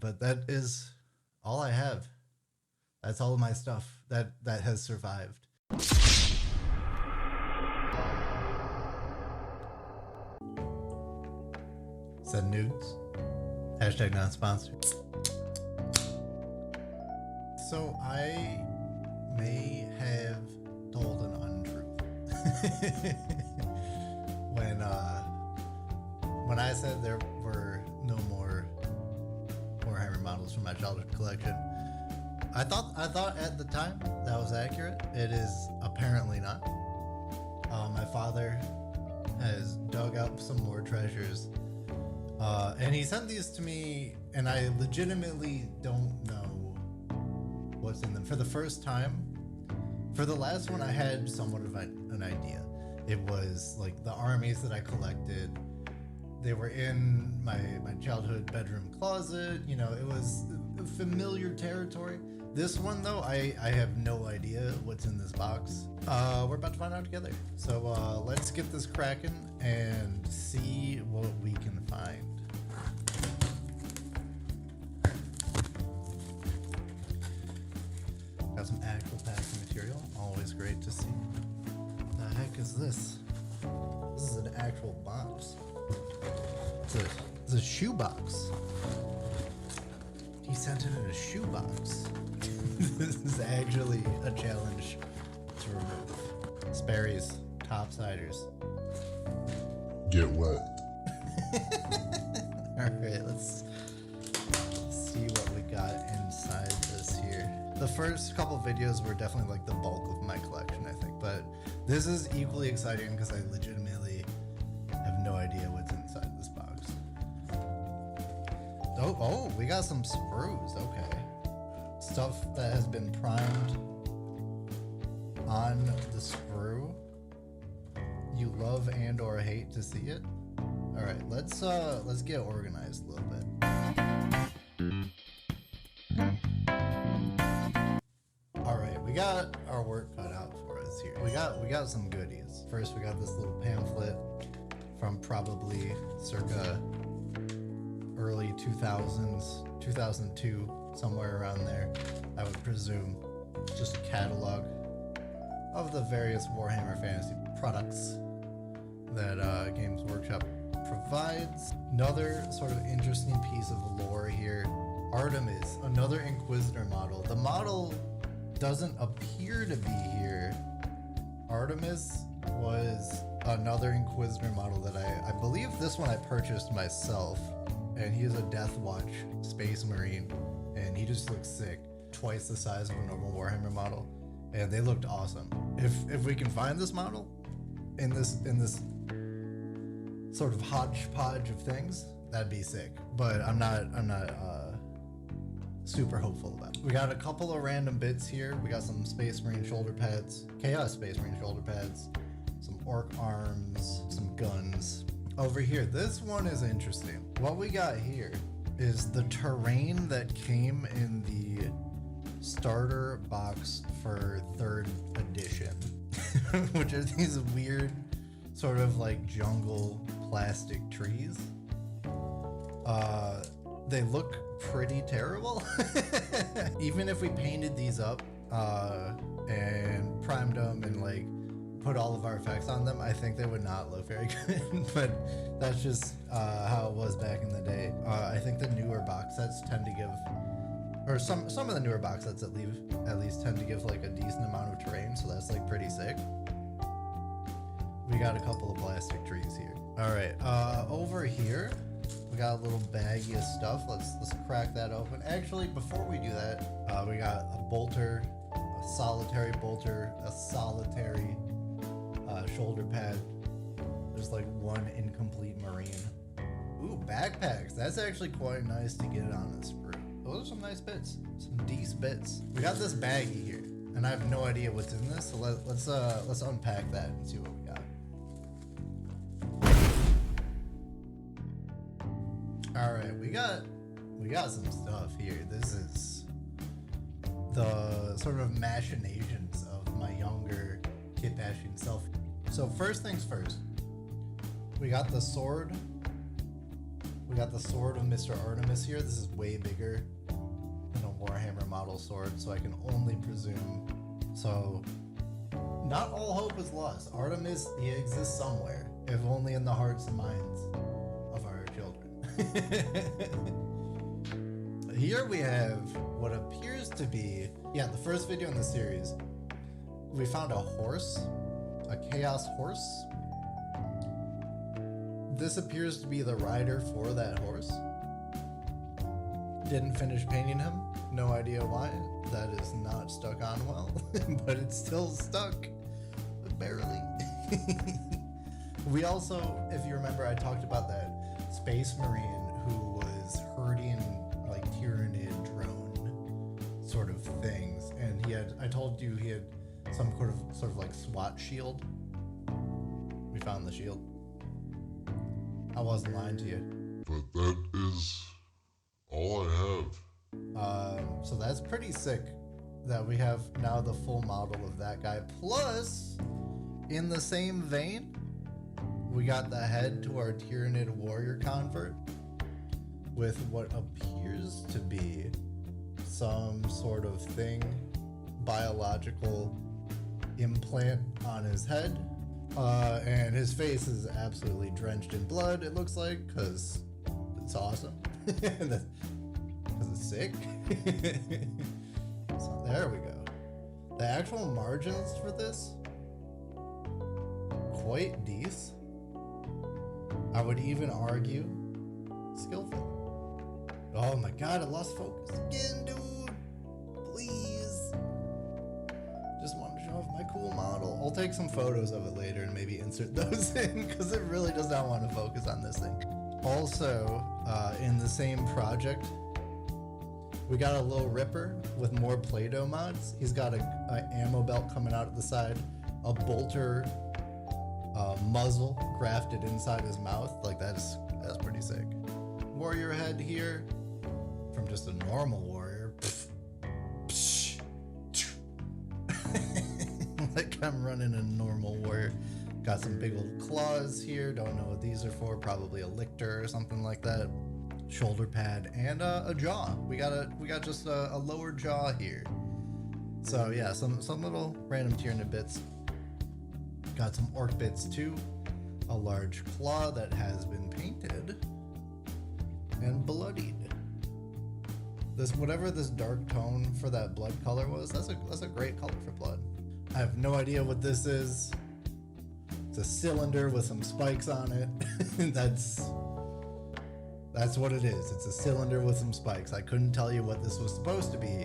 But that is all I have. That's all of my stuff that has survived. Send nudes. Hashtag not sponsored. So I may have told an untruth when I said there were no more Warhammer models from my childhood collection. I thought at the time that was accurate. It is apparently not. My father has dug up some more treasures, and he sent these to me, and I legitimately don't know what's in them. For the first time, for the last one, I had somewhat of an idea. It was like the armies that I collected. They were in my childhood bedroom closet. You know, it was familiar territory. This one, though, I have no idea what's in this box. We're about to find out together. So let's get this cracking and see what we can find. Got some actual packing material. Always great to see. What the heck is this? This is an actual box. It's a shoe box. He sent it in a shoe box. This is actually a challenge to remove. Sperry's topsiders. Get wet. Alright, let's see what we got inside this here. The first couple videos were definitely like the bulk of my collection, I think, but this is equally exciting because I legitimately have no idea what's inside this box. Oh, we got some sprues. Okay, stuff that has been primed on the sprue. You love and or hate to see it. All right, let's get organized a little bit. All right, we got our work cut out for us here. We got some goodies. First, we got this little pamphlet from probably circa early 2000s, 2002, somewhere around there, I would presume. Just a catalog of the various Warhammer Fantasy products that Games Workshop provides. Another sort of interesting piece of lore here. Artemis, another Inquisitor model. The model doesn't appear to be here. Artemis was another Inquisitor model that I believe this one I purchased myself, and he is a Death Watch Space Marine, and he just looks sick. Twice the size of a normal Warhammer model, and they looked awesome. If we can find this model in this sort of hodgepodge of things, that'd be sick. But I'm not super hopeful about it. We got a couple of random bits here. We got some Space Marine shoulder pads, Chaos Space Marine shoulder pads, some Orc arms, some guns. Over here, this one is interesting. What we got here is the terrain that came in the starter box for 3rd edition, which are these weird sort of like jungle plastic trees. They look pretty terrible. Even if we painted these up and primed them and like put all of our effects on them, I think they would not look very good. But that's just how it was back in the day. I think the newer box sets tend to give, or some of the newer box sets at least tend to give like a decent amount of terrain, so that's like pretty sick. We got a couple of plastic trees here. All right, over here we got a little baggie of stuff. Let's crack that open. Actually, before we do that, we got a bolter, a solitary bolter, a solitary shoulder pad. There's like one incomplete marine. Ooh, backpacks. That's actually quite nice to get it on a sprue. Those are some nice bits, some decent bits. We got this baggie here, and I have no idea what's in this. So let's unpack that and see what we got. All right, we got some stuff here. This is the sort of machinations of my younger kit bashing self. So first things first, we got the sword We got the sword of Mr. Artemis here. This is way bigger than a Warhammer model sword, so I can only presume. So, not all hope is lost. Artemis, he exists somewhere, if only in the hearts and minds of our children. Here we have what appears to be, the first video in the series. We found a horse, a chaos horse. This appears to be the rider for that horse. Didn't finish painting him. No idea why. That is not stuck on well, but it's still stuck. Barely. We also, if you remember, I talked about that space marine who was herding like Tyranid drone sort of things. And I told you he had some sort of like SWAT shield. We found the shield. I wasn't lying to you. But that is all I have. So that's pretty sick that we have now the full model of that guy. Plus, in the same vein, we got the head to our Tyranid warrior convert with what appears to be some sort of thing, biological implant on his head. And his face is absolutely drenched in blood, it looks like, because it's awesome. Because it's sick. So there we go. The actual margins for this, quite decent. I would even argue skillful. Oh my god, I lost focus again, dude. Please. Just want to show off my cool model. I'll take some photos of it later and maybe insert those in because it really does not want to focus on this thing. Also, in the same project, we got a little Ripper with more Play-Doh mods. He's got a ammo belt coming out at the side, a bolter muzzle grafted inside his mouth. Like that's pretty sick. Warrior head here from just a normal warrior. Like I'm running a normal warrior. Got some big old claws here. Don't know what these are for. Probably a lictor or something like that. Shoulder pad and a jaw. We got just a lower jaw here. So yeah, some little random Tyranid bits. Got some orc bits too. A large claw that has been painted and bloodied. This whatever this dark tone for that blood color was, that's a great color for blood. I have no idea what this is. It's a cylinder with some spikes on it. That's what it is. It's a cylinder with some spikes. I couldn't tell you what this was supposed to be,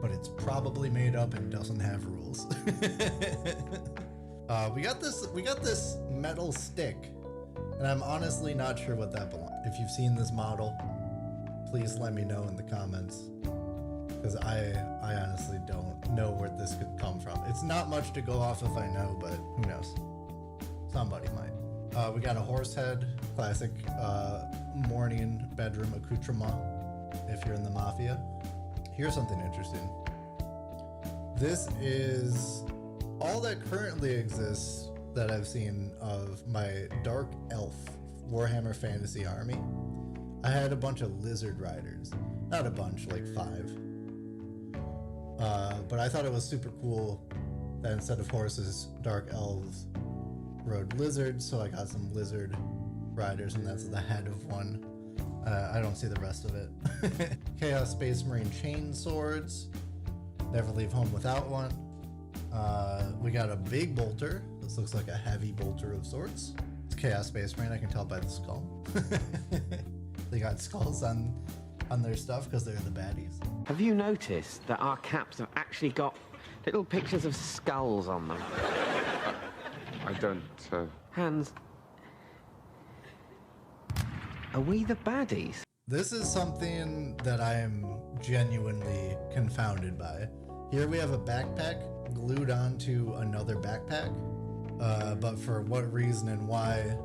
but it's probably made up and doesn't have rules. We got this metal stick, and I'm honestly not sure what that belongs. If you've seen this model, please let me know in the comments, because I honestly don't know where this could come from. It's not much to go off if I know, but who knows? Somebody might. We got a horse head, classic morning bedroom accoutrement if you're in the mafia. Here's something interesting. This is all that currently exists that I've seen of my Dark Elf Warhammer Fantasy army. I had a bunch of lizard riders. Not a bunch, like 5. But I thought it was super cool that instead of horses, Dark Elves rode lizards, so I got some lizard riders, and that's the head of one. I don't see the rest of it. Chaos Space Marine chain swords. Never leave home without one. We got a big bolter. This looks like a heavy bolter of sorts. It's Chaos Space Marine, I can tell by the skull. They got skulls on their stuff because they're the baddies. Have you noticed that our caps have actually got little pictures of skulls on them? I don't, Hands. Are we the baddies? This is something that I am genuinely confounded by. Here we have a backpack glued onto another backpack, but for what reason and why,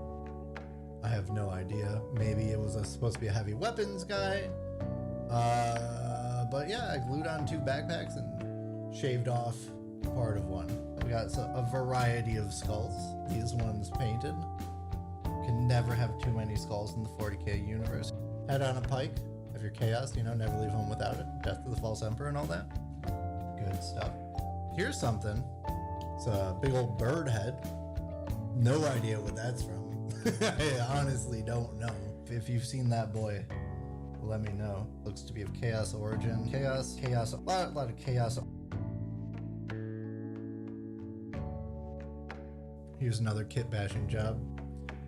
I have no idea. Maybe it was supposed to be a heavy weapons guy, but yeah, I glued on 2 backpacks and shaved off part of one. We got a variety of skulls. These ones painted. Can never have too many skulls in the 40k universe. Head on a pike if you're chaos, you know, never leave home without it. Death to the false emperor and all that. Good stuff. Here's something. It's a big old bird head. No idea what that's from. I honestly don't know. If you've seen that boy, let me know. Looks to be of chaos origin. Chaos, a lot of chaos. Here's another kit bashing job.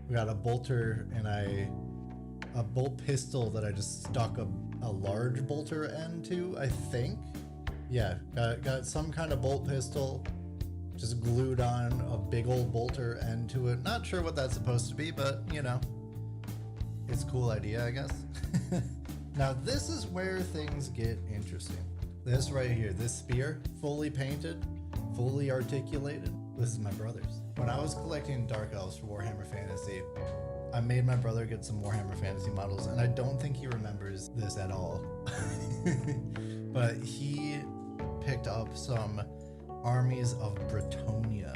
We got a bolter and a bolt pistol that I just stuck a large bolter end to, I think. Yeah, got some kind of bolt pistol, just glued on a big old bolter end to it. Not sure what that's supposed to be, but you know, it's a cool idea, I guess. Now this is where things get interesting. This right here, this spear, fully painted, fully articulated. This is my brother's. When I was collecting Dark Elves for Warhammer Fantasy, I made my brother get some Warhammer Fantasy models, and I don't think he remembers this at all. But he picked up some armies of Bretonnia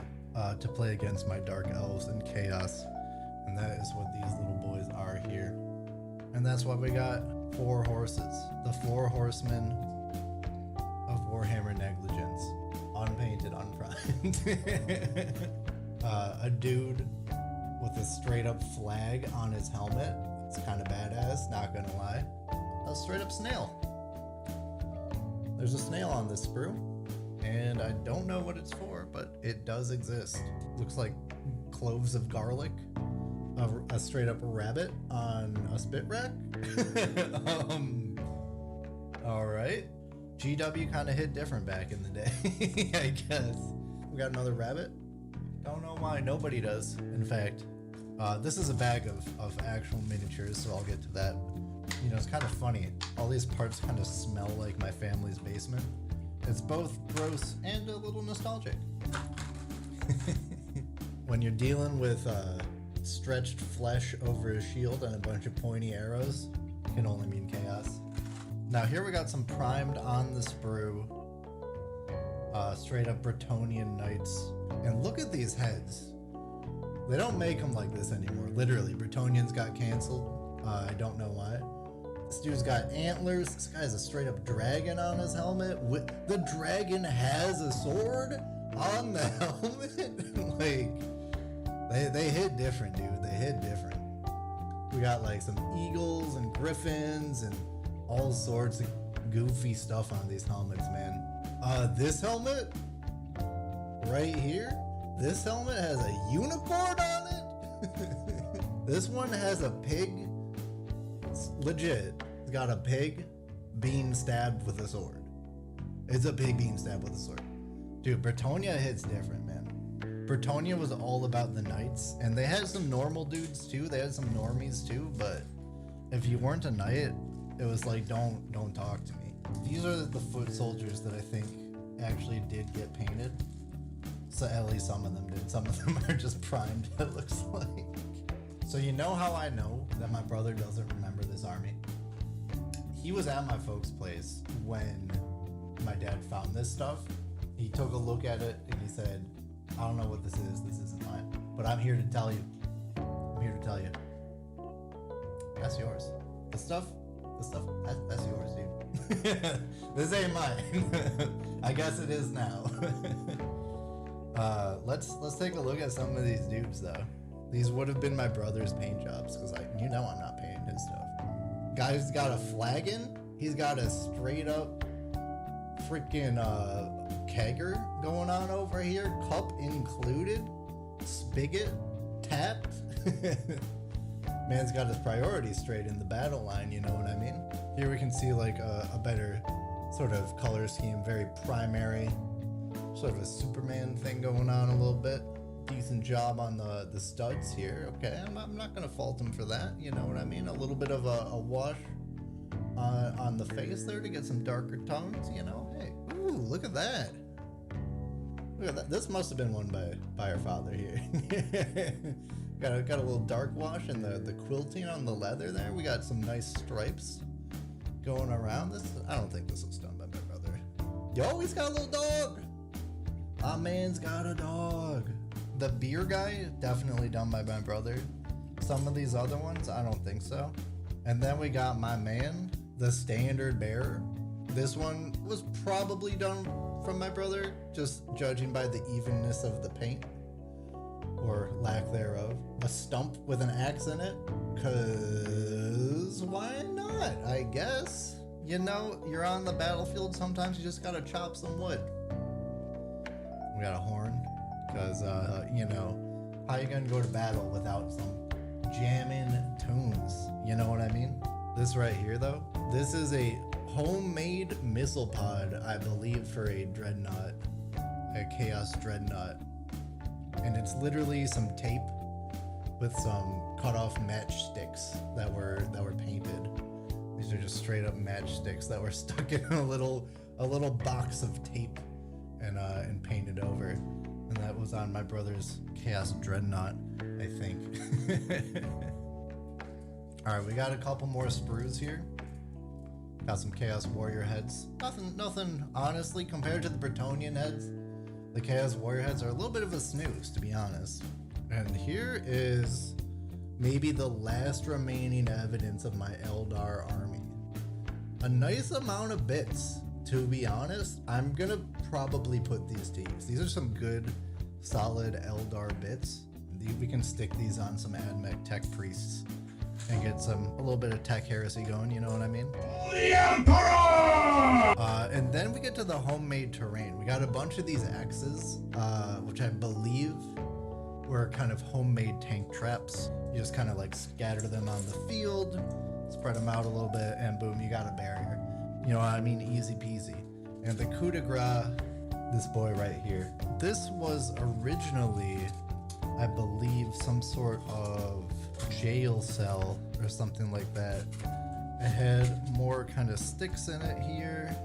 to play against my Dark Elves and Chaos, and that is what these little boys are here. And that's why we got 4 horses, the 4 horsemen of Warhammer Negligence, unpainted, unprimed. A dude with a straight up flag on his helmet. It's kind of badass, not gonna lie. A straight up snail. There's a snail on this sprue, and I don't know what it's for, but it does exist. Looks like cloves of garlic. A straight up rabbit on a spit rack. All right. GW kind of hit different back in the day, I guess. We got another rabbit. Don't know why, nobody does. In fact, this is a bag of actual miniatures, so I'll get to that. You know, it's kind of funny. All these parts kind of smell like my family's basement. It's both gross and a little nostalgic. When you're dealing with stretched flesh over a shield and a bunch of pointy arrows, it can only mean chaos. Now here we got some primed on the sprue, straight up Britonian Knights. And look at these heads. They don't make them like this anymore. Literally, Britonians got canceled. I don't know why. This dude's got antlers. This guy's a straight up dragon on his helmet. The dragon has a sword on the helmet. Like, they hit different, dude. They hit different. We got like some eagles and griffins and all sorts of goofy stuff on these helmets, man. This helmet right here, this helmet has a unicorn on it. This one has a pig. It's legit. It's got a pig being stabbed with a sword. It's a pig being stabbed with a sword. Dude, Bretonnia hits different, man. Bretonnia was all about the knights, and they had some normal dudes too. They had some normies too, but if you weren't a knight, it was like, don't talk to me. These are the foot soldiers that I think actually did get painted. So at least some of them did. Some of them are just primed, it looks like. So you know how I know that my brother doesn't remember this army? He was at my folks' place when my dad found this stuff. He took a look at it and he said, I don't know what this isn't mine, but I'm here to tell you. I'm here to tell you. That's yours. The stuff, that's yours, dude. This ain't mine. I guess it is now. Let's take a look at some of these dudes though. These would have been my brother's paint jobs, because you know I'm not painting his stuff. Guy's got a flagon. He's got a straight up freaking kegger going on over here, cup included, spigot tapped. Man's got his priorities straight in the battle line, you know what I mean? Here we can see like a better sort of color scheme, very primary, sort of a Superman thing going on a little bit. Decent job on the studs here. Okay, I'm not gonna fault him for that, you know what I mean? A little bit of a wash on the face there to get some darker tones, you know? Hey, ooh, look at that. Look at that. This must have been won by our father here. got a little dark wash in the quilting on the leather there. We got some nice stripes going around this. I don't think this was done by my brother. Yo, he's got a little dog. My man's got a dog. The beer guy, definitely done by my brother. Some of these other ones, I don't think so. And then we got my man, the standard bearer. This one was probably done from my brother, just judging by the evenness of the paint, or lack thereof. A stump with an axe in it, cause why not, I guess. You know, you're on the battlefield, sometimes you just gotta chop some wood. We got a horn, cause you know, how you gonna go to battle without some jamming tunes, you know what I mean? This right here though, this is a homemade missile pod, I believe, for a dreadnought, a chaos dreadnought. And it's literally some tape with some cut off matchsticks that were painted. These are just straight up matchsticks that were stuck in a little box of tape and painted over. And that was on my brother's chaos dreadnought, I think. All right, we got a couple more sprues here. Got some Chaos Warrior heads. Nothing, honestly, compared to the Britonian heads. The Chaos Warrior heads are a little bit of a snooze, to be honest. And here is maybe the last remaining evidence of my Eldar army. A nice amount of bits, to be honest. I'm gonna probably put these to use. These are some good, solid Eldar bits. We can stick these on some AdMech tech priests and get a little bit of tech heresy going, you know what I mean? The Emperor! And then we get to the homemade terrain. We got a bunch of these X's, which I believe were kind of homemade tank traps. You just kind of like scatter them on the field, spread them out a little bit, and boom, you got a barrier. You know what I mean? Easy peasy. And the Coup De Gras, this boy right here, this was originally, I believe, some sort of jail cell or something like that. It had more kind of sticks in it here,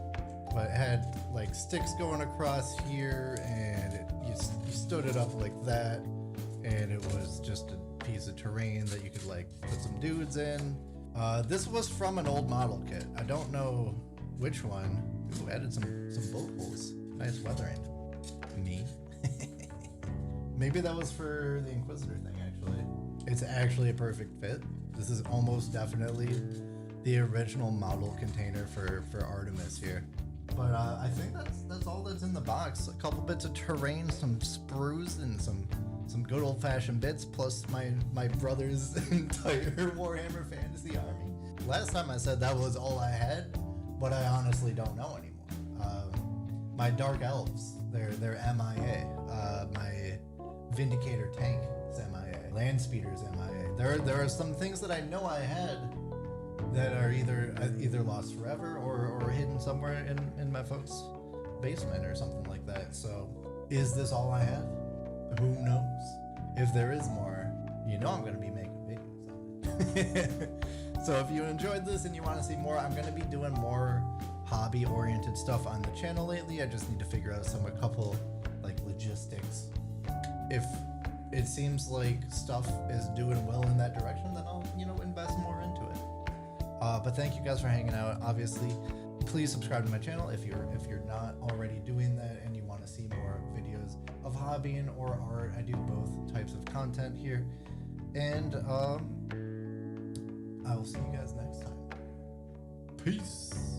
but it had like sticks going across here, and you stood it up like that, and it was just a piece of terrain that you could like put some dudes in. This was from an old model kit. I don't know which one. Ooh, added some bullet holes. Nice weathering. Me. Maybe that was for the Inquisitor thing, actually. It's actually a perfect fit. This is almost definitely the original model container for Artemis here. But I think that's all that's in the box. A couple bits of terrain, some sprues, and some good old-fashioned bits, plus my brother's entire Warhammer fantasy army. Last time I said that was all I had, but I honestly don't know anymore. My Dark Elves, they're MIA. My Vindicator tank is MIA. Landspeeder's MIA. There are some things that I know I had that are either lost forever or hidden somewhere in my folks' basement or something like that. So, is this all I have? Who knows? If there is more, you know I'm going to be making videos on it. So if you enjoyed this and you want to see more, I'm going to be doing more hobby-oriented stuff on the channel lately. I just need to figure out a couple like logistics. If it seems like stuff is doing well in that direction, then I'll invest more into it. But thank you guys for hanging out. Obviously, please subscribe to my channel if you're not already doing that and you want to see more videos of hobbying or art. I do both types of content here, and I will see you guys next time. Peace.